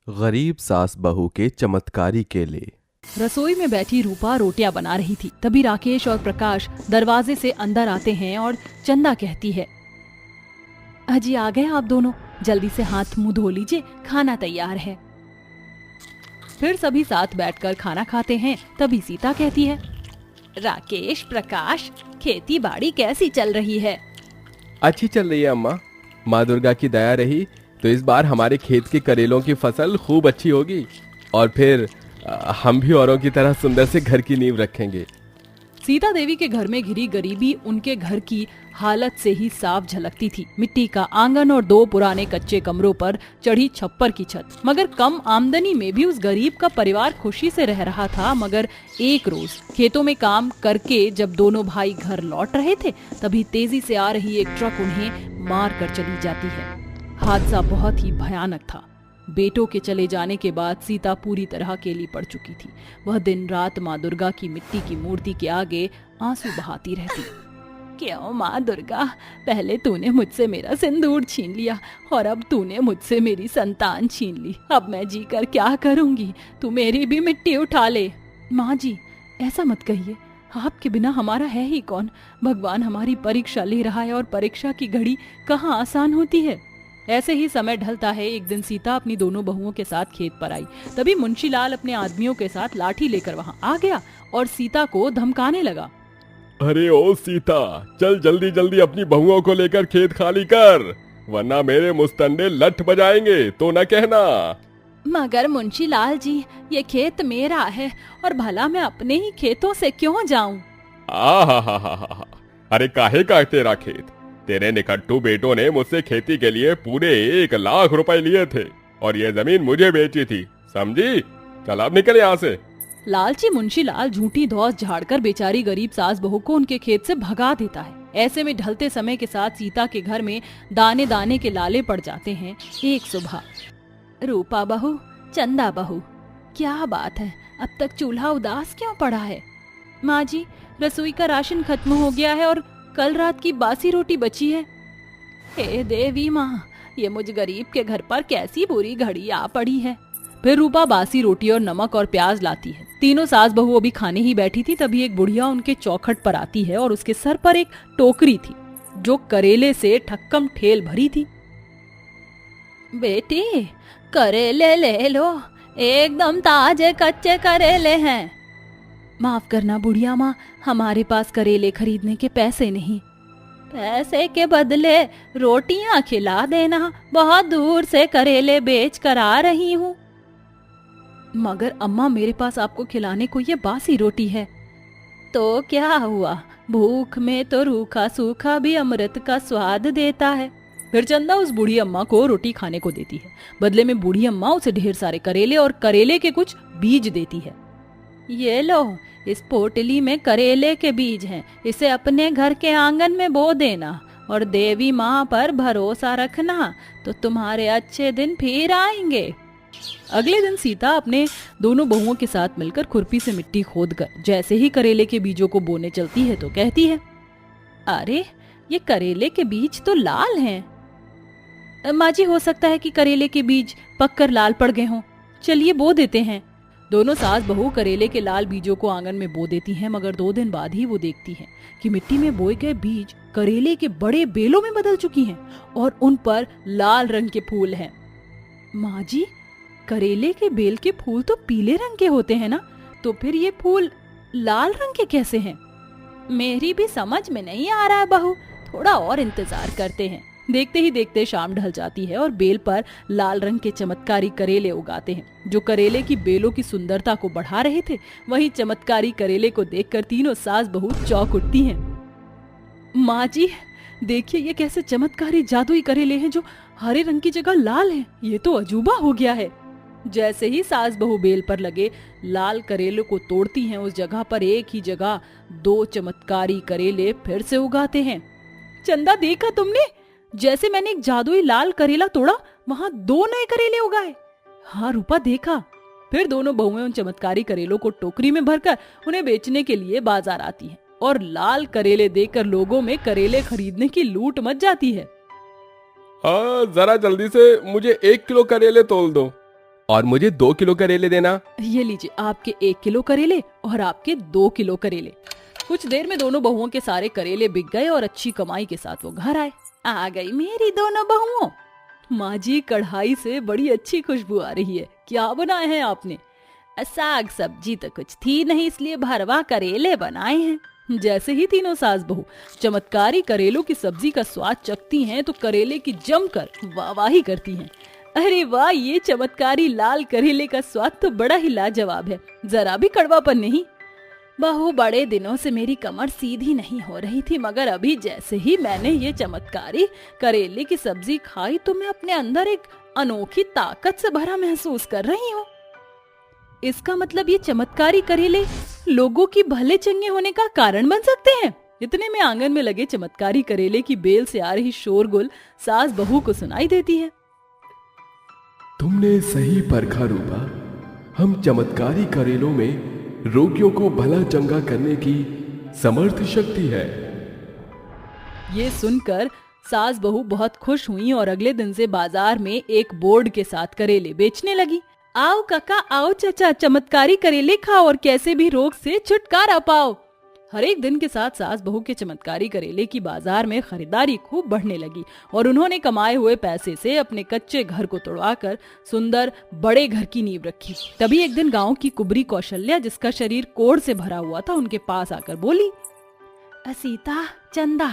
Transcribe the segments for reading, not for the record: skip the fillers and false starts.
गरीब सास बहू के चमत्कारी केले। रसोई में बैठी रूपा रोटियां बना रही थी। तभी राकेश और प्रकाश दरवाजे से अंदर आते हैं और चंदा कहती है, अजी आ गए आप दोनों, जल्दी से हाथ मुंह धो लीजिए, खाना तैयार है। फिर सभी साथ बैठकर खाना खाते हैं। तभी सीता कहती है, राकेश, प्रकाश, खेती बाड़ी कैसी चल रही है? अच्छी चल रही है अम्मा। माँ दुर्गा की दया रही तो इस बार हमारे खेत की करेलों की फसल खूब अच्छी होगी और फिर हम भी औरों की तरह सुंदर से घर की नींव रखेंगे। सीता देवी के घर में घिरी गरीबी उनके घर की हालत से ही साफ झलकती थी। मिट्टी का आंगन और 2 पुराने कच्चे कमरों पर चढ़ी छप्पर की छत। मगर कम आमदनी में भी उस गरीब का परिवार खुशी से रह रहा था। मगर एक रोज खेतों में काम करके जब दोनों भाई घर लौट रहे थे, तभी तेजी से आ रही एक ट्रक उन्हें मार कर चली जाती है। हादसा बहुत ही भयानक था। बेटों के चले जाने के बाद सीता पूरी तरह अकेली पड़ चुकी थी। वह दिन रात माँ दुर्गा की मिट्टी की मूर्ति के आगे आंसू बहाती रहती। क्यों माँ दुर्गा, पहले तूने मुझसे मेरा सिंदूर छीन लिया और अब तूने मुझसे मेरी संतान छीन ली। अब मैं जी कर क्या करूंगी? तू मेरी भी मिट्टी उठा ले। माँ जी, ऐसा मत कहिए, आपके बिना हमारा है ही कौन? भगवान हमारी परीक्षा ले रहा है और परीक्षा की घड़ी कहाँ आसान होती है। ऐसे ही समय ढलता है। एक दिन सीता अपनी दोनों बहुओं के साथ खेत पर आई। तभी मुंशीलाल अपने आदमियों के साथ लाठी लेकर वहां आ गया और सीता को धमकाने लगा। अरे ओ सीता, चल जल्दी जल्दी अपनी बहुओं को लेकर खेत खाली कर, वरना मेरे मुस्तंडे लठ बजाएंगे तो न कहना। मगर मुंशीलाल जी, ये खेत मेरा है और भला मैं अपने ही खेतों से क्यों जाऊं? आहा, अरे काहे का तेरा खेत? तेरे निकट्टू बेटों ने मुझसे खेती के लिए पूरे 1 लाख रुपए लिए थे और ये जमीन मुझे बेची थी, समझी? चल अब निकल यहाँ से। लालची मुंशीलाल झूठी धौंस झाड़कर बेचारी गरीब सास बहू को उनके खेत से भगा देता है। ऐसे में ढलते समय के साथ सीता के घर में दाने दाने के लाले पड़ जाते हैं। एक सुबह, रूपा बहू, चंदा बहू, क्या बात है, अब तक चूल्हा उदास क्यों पड़ा है? माँ जी, रसोई का राशन खत्म हो गया है और कल रात की बासी रोटी बची है। हे देवी माँ, ये मुझ गरीब के घर पर कैसी बुरी घड़ी आ पड़ी है। फिर रूपा बासी रोटी और नमक और प्याज लाती है। तीनों सास बहू अभी खाने ही बैठी थी। तभी एक बुढ़िया उनके चौखट पर आती है और उसके सर पर एक टोकरी थी जो करेले से ठक्कम ठेल भरी थी। बेटी, करेले ले लो, एकदम ताजे कच्चे करेले हैं। माफ करना बुढ़िया माँ, हमारे पास करेले खरीदने के पैसे नहीं। पैसे के बदले रोटियां खिला देना, बहुत दूर से करेले बेच कर आ रही हूँ। मगर अम्मा, मेरे पास आपको खिलाने को ये बासी रोटी है। तो क्या हुआ, भूख में तो रूखा सूखा भी अमृत का स्वाद देता है। फिर चंदा उस बूढ़ी अम्मा को रोटी खाने को देती है। बदले में बूढ़ी अम्मा उसे ढेर सारे करेले और करेले के कुछ बीज देती है। ये लो, इस पोटली में करेले के बीज हैं, इसे अपने घर के आंगन में बो देना और देवी माँ पर भरोसा रखना, तो तुम्हारे अच्छे दिन फिर आएंगे। अगले दिन सीता अपने दोनों बहुओं के साथ मिलकर खुरपी से मिट्टी खोदकर जैसे ही करेले के बीजों को बोने चलती है तो कहती है, अरे ये करेले के बीज तो लाल हैं। माँ जी, हो सकता है कि करेले के बीज पककर लाल पड़ गए हों, चलिए बो देते हैं। दोनों सास बहू करेले के लाल बीजों को आंगन में बो देती हैं। मगर 2 दिन बाद ही वो देखती हैं कि मिट्टी में बोए गए बीज करेले के बड़े बेलों में बदल चुकी हैं और उन पर लाल रंग के फूल हैं। माँ जी, करेले के बेल के फूल तो पीले रंग के होते हैं ना, तो फिर ये फूल लाल रंग के कैसे हैं? मेरी भी समझ में नहीं आ रहा है बहू, थोड़ा और इंतजार करते हैं। देखते ही देखते शाम ढल जाती है और बेल पर लाल रंग के चमत्कारी करेले उगाते हैं जो करेले की बेलों की सुंदरता को बढ़ा रहे थे। वहीं चमत्कारी करेले को देखकर तीनों सास बहू चौंक उठती हैं। माँ जी, देखिए ये कैसे चमत्कारी जादुई करेले हैं जो हरे रंग की जगह लाल हैं। ये तो अजूबा हो गया है। जैसे ही सास बहू बेल पर लगे लाल करेले को तोड़ती हैं, उस जगह पर एक ही जगह 2 चमत्कारी करेले फिर से उगाते हैं। चंदा, देखा तुमने? जैसे मैंने एक जादुई लाल करेला तोड़ा, वहां 2 नए करेले उगाए। हाँ रूपा, देखा। फिर दोनों बहुएं उन चमत्कारी करेलों को टोकरी में भरकर उन्हें बेचने के लिए बाजार आती हैं और लाल करेले देखकर लोगों में करेले खरीदने की लूट मच जाती है। जरा जल्दी से मुझे 1 किलो करेले तोल दो। और मुझे 2 किलो करेले देना। ये लीजिए आपके 1 किलो करेले और आपके 2 किलो करेले। कुछ देर में दोनों बहुओं के सारे करेले बिक गए और अच्छी कमाई के साथ वो घर आए। आ गई मेरी दोनों बहुओं। माँ जी, कढ़ाई से बड़ी अच्छी खुशबू आ रही है। क्या बनाए हैं आपने? साग सब्जी तो कुछ थी नहीं, इसलिए भरवा करेले बनाए हैं। जैसे ही तीनों सास बहू चमत्कारी करेलों की सब्जी का स्वाद चखती हैं तो करेले की जमकर वाहवाही करती हैं। अरे वाह, ये चमत्कारी लाल करेले का स्वाद तो बड़ा ही लाजवाब है, जरा भी कड़वापन नहीं। बहू, बड़े दिनों से मेरी कमर सीधी नहीं हो रही थी, मगर अभी जैसे ही मैंने ये चमत्कारी करेले की सब्जी खाई तो मैं अपने अंदर एक अनोखी ताकत से भरा महसूस कर रही हूँ। इसका मतलब ये चमत्कारी करेले लोगों की भले चंगे होने का कारण बन सकते हैं। इतने में आंगन में लगे चमत्कारी करेले की बेल से आ रही शोरगुल सास बहू को सुनाई देती है। तुमने सही परखा रूपा। हम चमत्कारी करेलों में रोगियों को भला चंगा करने की समर्थ शक्ति है। ये सुनकर सास बहू बहुत खुश हुई और अगले दिन से बाजार में एक बोर्ड के साथ करेले बेचने लगी। आओ काका, आओ चाचा, चमत्कारी करेले खाओ और कैसे भी रोग से छुटकारा पाओ। हर एक दिन के साथ सास बहू के चमत्कारी करेले की बाजार में खरीदारी खूब बढ़ने लगी और उन्होंने कमाए हुए पैसे से अपने कच्चे घर को तोड़वाकर सुंदर बड़े घर की नींव रखी। तभी एक दिन गांव की कुबरी कौशल्या, जिसका शरीर कोढ़ से भरा हुआ था, उनके पास आकर बोली, सीता, चंदा,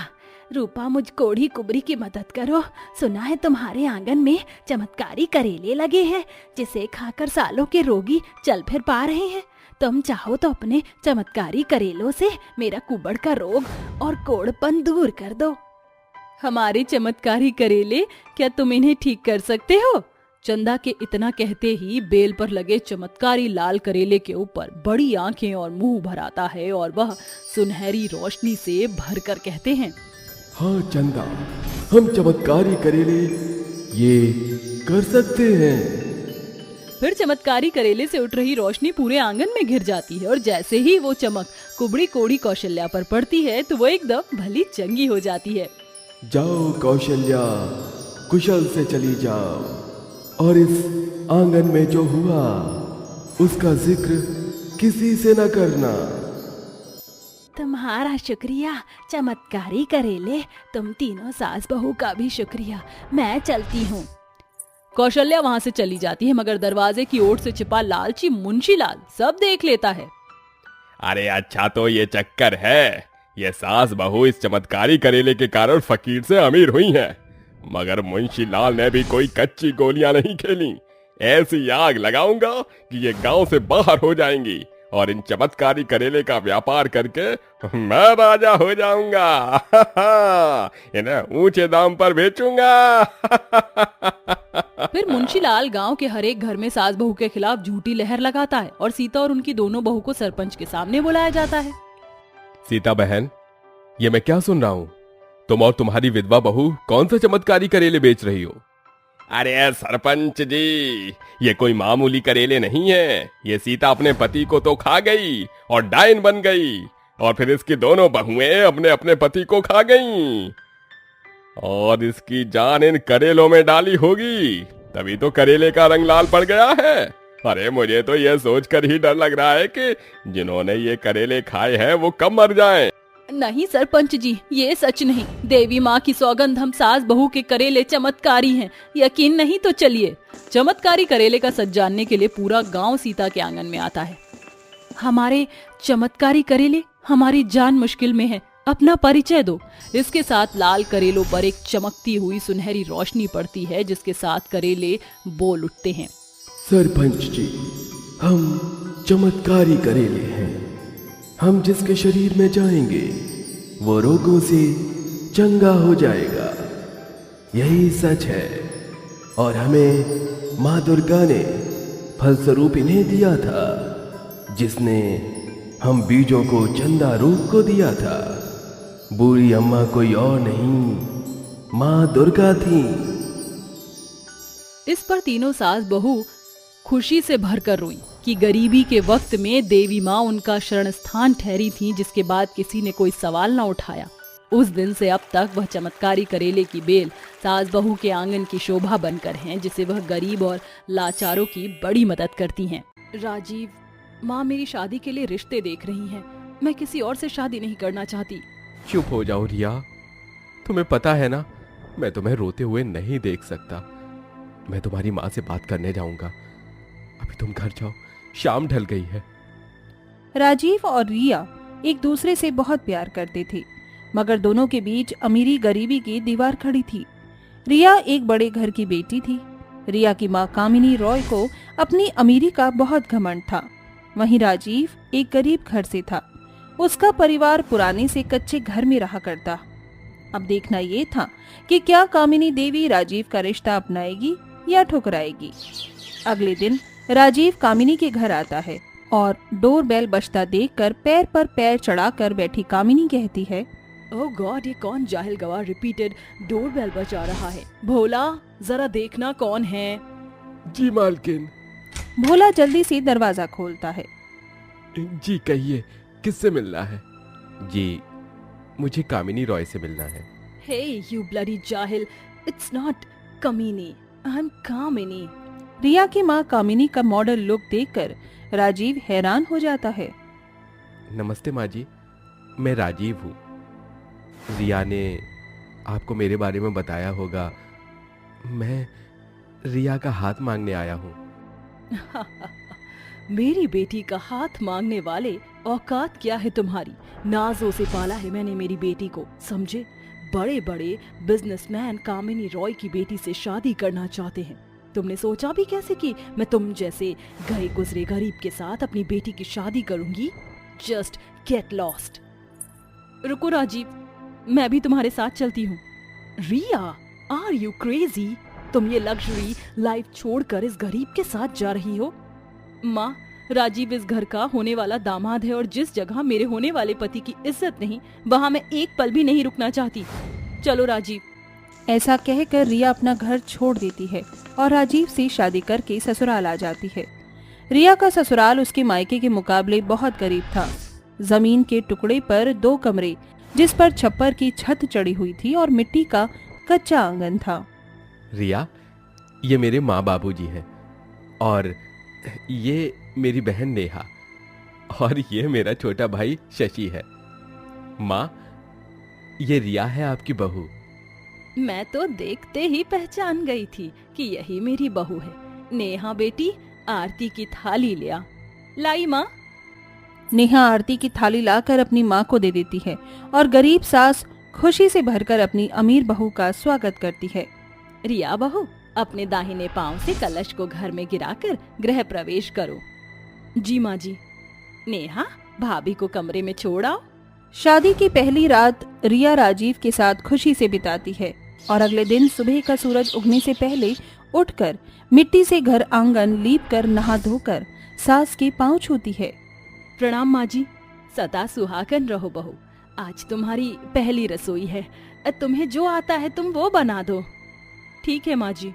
रूपा, मुझ कोढ़ी कुबरी की मदद करो। सुना है तुम्हारे आंगन में चमत्कारी करेले लगे हैं, जिसे खाकर सालों के रोगी चल फिर पा रहे हैं। तुम चाहो तो अपने चमत्कारी करेलों से मेरा कुबड़ का रोग और कोढ़पन दूर कर दो। हमारे चमत्कारी करेले, क्या तुम इन्हें ठीक कर सकते हो? चंदा के इतना कहते ही बेल पर लगे चमत्कारी लाल करेले के ऊपर बड़ी आंखें और मुंह भर आता है और वह सुनहरी रोशनी से भरकर कहते हैं, हाँ चंदा, हम चमत्कारी करेले ये कर सकते हैं। फिर चमत्कारी करेले से उठ रही रोशनी पूरे आंगन में घिर जाती है और जैसे ही वो चमक कुबड़ी कोढ़ी कौशल्या पर पड़ती है तो वो एकदम भली चंगी हो जाती है। जाओ कौशल्या, कुशल से चली जाओ और इस आंगन में जो हुआ उसका जिक्र किसी से न करना। तुम्हारा शुक्रिया चमत्कारी करेले, तुम तीनों सास बहू का भी शुक्रिया। मैं चलती हूँ। कौशल्या वहाँ से चली जाती है, मगर दरवाजे की ओर से छिपा लालची मुंशीलाल सब देख लेता है। अरे अच्छा, तो ये चक्कर है। ये सास बहू इस चमत्कारी करेले के कारण फकीर से अमीर हुई हैं। मगर मुंशीलाल ने भी कोई कच्ची गोलियां नहीं खेली। ऐसी आग लगाऊंगा कि ये गांव से बाहर हो जाएंगी और इन चमत्कारी करेले का व्यापार करके मैं राजा हो जाऊंगा। इन्हें ऊंचे दाम पर बेचूंगा। फिर मुंशीलाल गांव के हर एक घर में सास बहू के खिलाफ झूठी लहर लगाता है और सीता और उनकी दोनों बहू को सरपंच के सामने बुलाया जाता है। सीता बहन, ये मैं क्या सुन रहा हूँ? तुम और तुम्हारी विधवा बहू कौन सा चमत्कारी करेले बेच रही हो? अरे सरपंच जी, ये कोई मामूली करेले नहीं है। ये सीता अपने पति को तो खा गई और डायन बन गई और फिर इसकी दोनों बहुएं अपने अपने पति को खा गईं और इसकी जान इन करेलों में डाली होगी, तभी तो करेले का रंग लाल पड़ गया है। अरे मुझे तो ये सोचकर ही डर लग रहा है कि जिन्होंने ये करेले खाए हैं वो कब मर जाएं। नहीं सरपंच जी, ये सच नहीं। देवी माँ की सौगंध, हम सास बहू के करेले चमत्कारी हैं। यकीन नहीं तो चलिए। चमत्कारी करेले का सच जानने के लिए पूरा गांव सीता के आंगन में आता है। हमारे चमत्कारी करेले, हमारी जान मुश्किल में है, अपना परिचय दो। इसके साथ लाल करेलों पर एक चमकती हुई सुनहरी रोशनी पड़ती है, जिसके साथ करेले बोल उठते हैं, सरपंच जी, हम चमत्कारी करेले हैं। हम जिसके शरीर में जाएंगे वो रोगों से चंगा हो जाएगा। यही सच है और हमें माँ दुर्गा ने फलस्वरूप इन्हें दिया था, जिसने हम बीजों को चंदा रूप को दिया था। बूढ़ी अम्मा कोई और नहीं, माँ दुर्गा थी। इस पर तीनों सास बहू खुशी से भरकर रोईं कि गरीबी के वक्त में देवी माँ उनका शरण स्थान ठहरी थी, जिसके बाद किसी ने कोई सवाल न उठाया। उस दिन से अब तक वह चमत्कारी करेले की बेल सास बहू के आंगन की शोभा बनकर हैं, जिसे वह गरीब और लाचारों की बड़ी मदद करती हैं। राजीव, माँ मेरी शादी के लिए रिश्ते देख रही हैं। मैं किसी और से शादी नहीं करना चाहती। चुप हो जाओ रिया, तुम्हें पता है ना मैं तुम्हें रोते हुए नहीं देख सकता। मैं तुम्हारी माँ से बात करने जाऊंगा। अभी तुम घर जाओ, शाम ढल गई है। राजीव और रिया एक दूसरे से बहुत प्यार करते थे, मगर दोनों के बीच अमीरी गरीबी की दीवार खड़ी थी। रिया एक बड़े घर की बेटी थी। रिया की माँ कामिनी रॉय को अपनी अमीरी का बहुत घमंड था। वहीं राजीव एक गरीब घर से था। उसका परिवार पुराने से कच्चे घर में रहा करता। अब देखना ये था कि क्या कामिनी देवी राजीव का रिश्ता अपनाएगी या ठुकराएगी। अगले दिन राजीव कामिनी के घर आता है और डोरबेल बजता देखकर पैर पर पैर चढ़ाकर बैठी कामिनी कहती है, ओह गॉड, ये कौन जाहिल गवार रिपीटेड डोरबेल बजा रहा है। भोला, जरा देखना कौन है। जी मालकिन। भोला जल्दी से दरवाजा खोलता है। जी कहिए, किससे मिलना है? जी मुझे कामिनी रॉय से मिलना है। हे यू ब्लडी जाहिल, इट्स नॉट कमीनी, आई एम कामिनी। रिया की माँ कामिनी का मॉडल लुक देखकर राजीव हैरान हो जाता है। नमस्ते माँ जी, मैं राजीव हूँ। रिया ने आपको मेरे बारे में बताया होगा। मैं रिया का हाथ मांगने आया हूँ। मेरी बेटी का हाथ मांगने वाले, औकात क्या है तुम्हारी? नाजों से पाला है मैंने मेरी बेटी को, समझे? बड़े बड़े बिजनेसमैन कामिनी रॉय की बेटी से शादी करना चाहते हैं। तुमने सोचा भी कैसे कि मैं तुम जैसे गए गुजरे गरीब के साथ अपनी बेटी की शादी करूंगी? Just get lost. रुको राजीव, मैं भी तुम्हारे साथ चलती हूँ। रिया, आर यू क्रेजी? तुम ये लग्जरी लाइफ छोड़कर इस गरीब के साथ जा रही हो? माँ, राजीव इस घर का होने वाला दामाद है और जिस जगह मेरे होने वाले पति की इज्जत नहीं, वहाँ मैं एक पल भी नहीं रुकना चाहती। चलो राजीव। ऐसा कहकर रिया अपना घर छोड़ देती है और राजीव से शादी करके ससुराल आ जाती है। रिया का ससुराल उसके मायके के मुकाबले बहुत करीब था। जमीन के टुकड़े पर 2 कमरे, जिस पर छप्पर की छत चढ़ी हुई थी और मिट्टी का कच्चा आंगन था। रिया, ये मेरे माँ बाबूजी हैं और ये मेरी बहन नेहा और ये मेरा छोटा भाई शशि है। माँ, ये रिया है आपकी बहू। मैं तो देखते ही पहचान गई थी कि यही मेरी बहू है। नेहा बेटी, आरती की थाली ले आ। लाई माँ। नेहा आरती की थाली लाकर अपनी माँ को दे देती है और गरीब सास खुशी से भरकर अपनी अमीर बहू का स्वागत करती है। रिया बहू, अपने दाहिने पांव से कलश को घर में गिराकर गृह प्रवेश करो। जी माँ जी। नेहा, भाभी को कमरे में छोड़ आओ। शादी की पहली रात रिया राजीव के साथ खुशी से बिताती है और अगले दिन सुबह का सूरज उगने से पहले उठकर मिट्टी से घर आंगन लीप कर नहा धोकर सास के पांव छूती है। प्रणाम माँ जी। सदा सुहागन रहो बहू। आज तुम्हारी पहली रसोई है, तुम्हें जो आता है तुम वो बना दो। ठीक है माँ जी।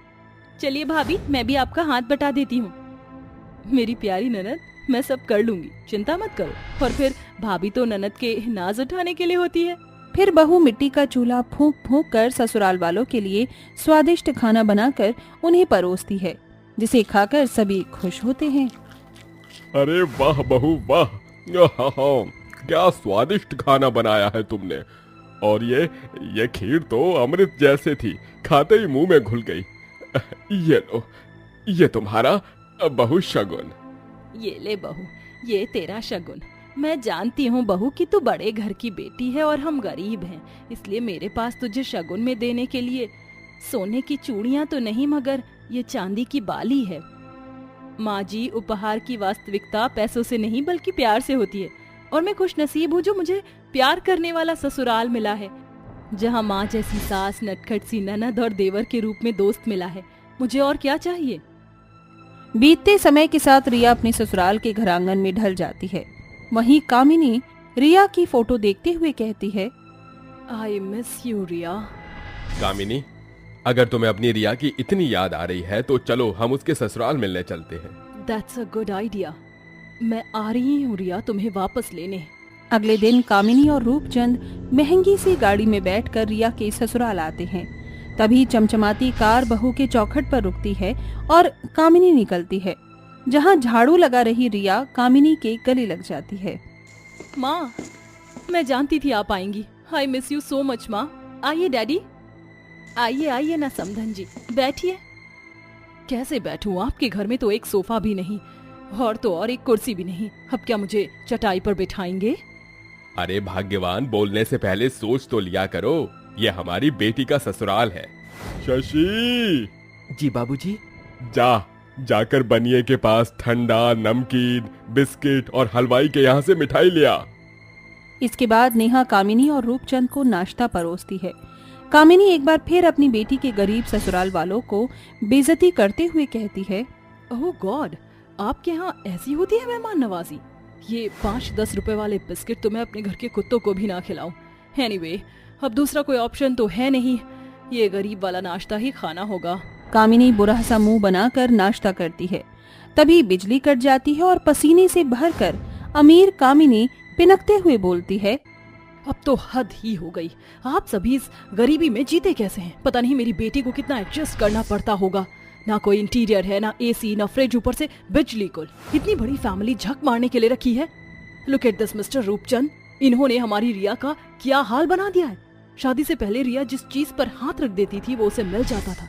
चलिए भाभी, मैं भी आपका हाथ बटा देती हूँ। मेरी प्यारी ननद, मैं सब कर लूंगी, चिंता मत करो। और फिर भाभी तो ननद के नाज उठाने के लिए होती है। फिर बहू मिट्टी का चूल्हा फूंक फूंक कर ससुराल वालों के लिए स्वादिष्ट खाना बनाकर उन्हें परोसती है, जिसे खाकर सभी खुश होते हैं। अरे वाह बहू वाह, क्या स्वादिष्ट खाना बनाया है तुमने। और ये खीर तो अमृत जैसे थी, खाते ही मुंह में घुल गई। ये लो, ये तुम्हारा बहू शगुन। ये ले बहू, ये तेरा शगुन। मैं जानती हूँ बहू कि तू बड़े घर की बेटी है और हम गरीब हैं, इसलिए मेरे पास तुझे शगुन में देने के लिए सोने की चूड़ियाँ तो नहीं, मगर ये चांदी की बाली है। माँ जी, उपहार की वास्तविकता पैसों से नहीं बल्कि प्यार से होती है, और मैं खुश नसीब हूँ जो मुझे प्यार करने वाला ससुराल मिला है, जहाँ माँ जैसी सास, नटखट सी ननद और देवर के रूप में दोस्त मिला है। मुझे और क्या चाहिए। बीतते समय के साथ रिया अपने ससुराल के घर आंगन में ढल जाती है। वहीं कामिनी रिया की फोटो देखते हुए कहती है, आई मिस यू रिया। कामिनी, अगर तुम्हें अपनी रिया की इतनी याद आ रही है तो चलो हम उसके ससुराल मिलने चलते हैं। That's a good idea. मैं आ रही हूँ रिया तुम्हें वापस लेने। अगले दिन कामिनी और रूपचंद महंगी सी गाड़ी में बैठकर रिया के ससुराल आते हैं। तभी चमचमाती कार बहू के चौखट पर रुकती है और कामिनी निकलती है। जहां झाड़ू लगा रही रिया कामिनी के गले लग जाती है। माँ, मैं जानती थी आप आएंगी। I miss you so much माँ। आइए डैडी। आइए आइए ना समधन जी, बैठिए। कैसे बैठूं? आपके घर में तो एक सोफा भी नहीं और तो और एक कुर्सी भी नहीं। अब क्या मुझे चटाई पर बिठाएंगे? अरे भाग्यवान, बोलने से पहले सोच तो लिया करो। ये हमारी बेटी का ससुराल है। शशि, जी बाबूजी। जाकर बनिए के पास ठंडा, नमकीन, बिस्किट और हलवाई के यहाँ से मिठाई ले आ। इसके बाद नेहा कामिनी और रूपचंद को नाश्ता परोसती है। कामिनी एक बार फिर अपनी बेटी के गरीब ससुराल वालों को बेइज्जती करते हुए कहती है, ओह गॉड, आपके यहाँ ऐसी होती है मेहमान नवाजी? ये 5-10 रुपए वाले बिस्किट तो मैं अपने घर के कुत्तों को भी ना खिलाऊं। एनीवे, अब दूसरा कोई ऑप्शन तो है नहीं। ये गरीब वाला नाश्ता ही खाना होगा। कामिनी बुरा सा मुंह बनाकर नाश्ता करती है। तभी बिजली कट जाती है और पसीने से भरकर अमीर कामिनी पिनकते हुए बोलती है, अब तो हद ही हो गई। आप सभी इस गरीबी में जीते कैसे हैं? पता नहीं मेरी बेटी को कितना एडजस्ट करना पड़ता होगा। ना कोई इंटीरियर है, ना एसी, ना फ्रिज, ऊपर से बिजली गुल। इतनी बड़ी फैमिली झक मारने के लिए रखी है। Look at this mister Rupchand, इन्होंने हमारी रिया का क्या हाल बना दिया है। शादी से पहले रिया जिस चीज पर हाथ रख देती थी वो उसे मिल जाता था।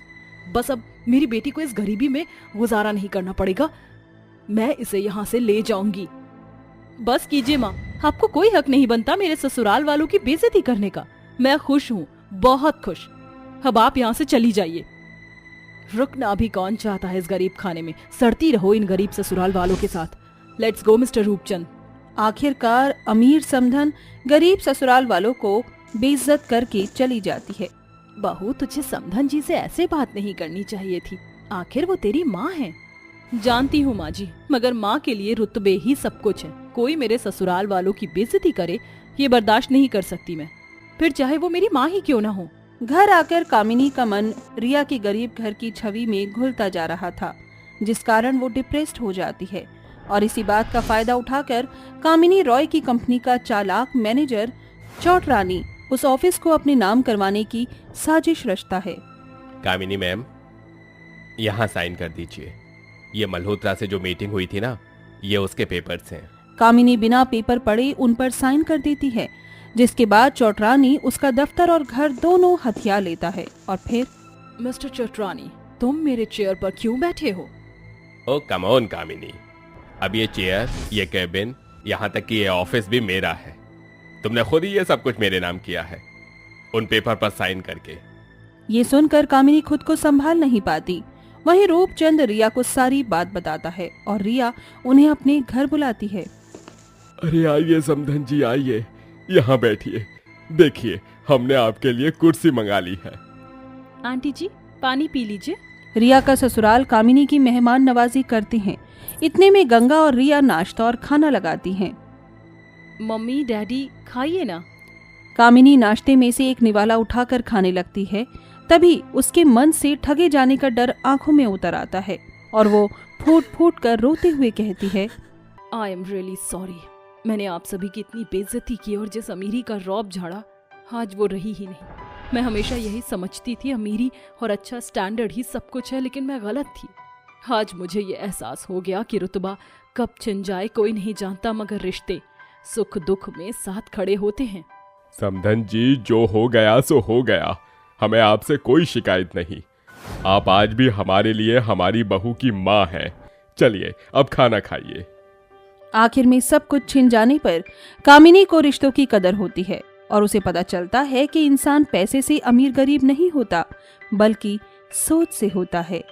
बस अब मेरी बेटी को इस गरीबी में गुजारा नहीं करना पड़ेगा। मैं इसे यहाँ से ले जाऊंगी। बस कीजिए माँ, आपको कोई हक नहीं बनता मेरे ससुराल वालों की बेइज्जती करने का। मैं खुश हूँ, बहुत खुश। अब आप यहाँ से चली जाइए। रुकना भी कौन चाहता है इस गरीब खाने में? सड़ती रहो इन गरीब ससुराल वालों के साथ। Let's go mister Rupchand. आखिरकार अमीर समधन गरीब ससुराल वालों को बेइज्जत करके चली जाती है। बहू, तुझे समधन जी से ऐसे बात नहीं करनी चाहिए थी। आखिर वो तेरी माँ है। जानती हूँ माँ जी, मगर माँ के लिए रुतबे ही सब कुछ है। कोई मेरे ससुराल वालों की बेइज्जती करे ये बर्दाश्त नहीं कर सकती मैं, फिर चाहे वो मेरी माँ ही क्यों ना हो। घर आकर कामिनी का मन रिया के गरीब घर की छवि में घुलता जा रहा था, जिस कारण वो डिप्रेस्ड हो जाती है। और इसी बात का फायदा उठाकर कामिनी रॉय की कंपनी का चालाक मैनेजर चौटरानी उस ऑफिस को अपने नाम करवाने की साजिश रचता है। कामिनी मैम, यहाँ साइन कर दीजिए। ये मल्होत्रा से जो मीटिंग हुई थी ना, ये उसके पेपर्स हैं। कामिनी बिना पेपर पढ़े उन पर साइन कर देती है, जिसके बाद चौटरानी उसका दफ्तर और घर दोनों हथिया लेता है और फिर, मिस्टर चौटरानी, तुम मेरे चेयर पर क्यों बैठे हो? ओ कम ऑन कामिनी, अब ये चेयर, ये कैबिन, यहाँ तक कि ये ऑफिस भी मेरा है। तुमने खुद ही ये सब कुछ मेरे नाम किया है, उन पेपर पर साइन करके। ये सुनकर कामिनी खुद को संभाल नहीं पाती। वहीं रूपचंद रिया को सारी बात बताता है और रिया उन्हें अपने घर बुलाती है। अरे आइए समधन जी, आइए, यहाँ बैठिए। देखिए, हमने आपके लिए कुर्सी मंगा ली है। आंटी जी, पानी पी लीजिए। रिया का ससुराल कामिनी की मेहमान नवाजी करते हैं। इतने में गंगा और रिया नाश्ता और खाना लगाती हैं। मम्मी डैडी, खाइए ना। कामिनी नाश्ते में से एक निवाला उठाकर खाने लगती है। तभी उसके मन से ठगे जाने का डर आंखों में उतर आता है और वो फूट फूट कर रोते हुए कहती है, आई एम रियली सॉरी। मैंने आप सभी की इतनी बेइज्जती की और जिस अमीरी का रौब झाड़ा, आज वो रही ही नहीं। मैं हमेशा यही समझती थी अमीरी और अच्छा स्टैंडर्ड ही सब कुछ है, लेकिन मैं गलत थी। आज मुझे ये एहसास हो गया कि रुतबा कब छिन जाए कोई नहीं जानता, मगर रिश्ते सुख दुख में साथ खड़े होते हैं। समधन जी, जो हो गया सो हो गया। हमें आपसे कोई शिकायत नहीं। आप आज भी हमारे लिए हमारी बहू की माँ हैं। चलिए अब खाना खाइए। आखिर में सब कुछ छिन जाने पर कामिनी को रिश्तों की कदर होती है और उसे पता चलता है कि इंसान पैसे से अमीर गरीब नहीं होता, बल्कि सोच से होता है।